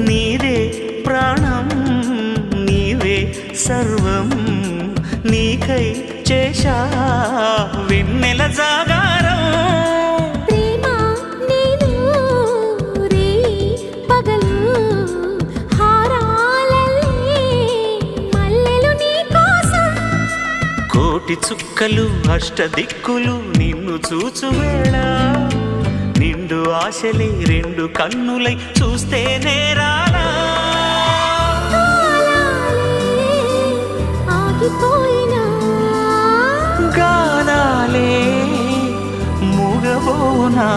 నీదే ప్రాణం నీవే సర్వం నీకై చేశా వెన్నెల జాగారం ప్రేమ నేను రే పగలు హారాలల్లే మల్లెలు నీ కోసం కోటి చుక్కలు అష్టదిక్కులు నిన్ను చూచువేళ నిండు ఆశలే రెండు కన్నులై చూస్తే నేరాలా ఆగిపోయినా గానాలే మూగబోనా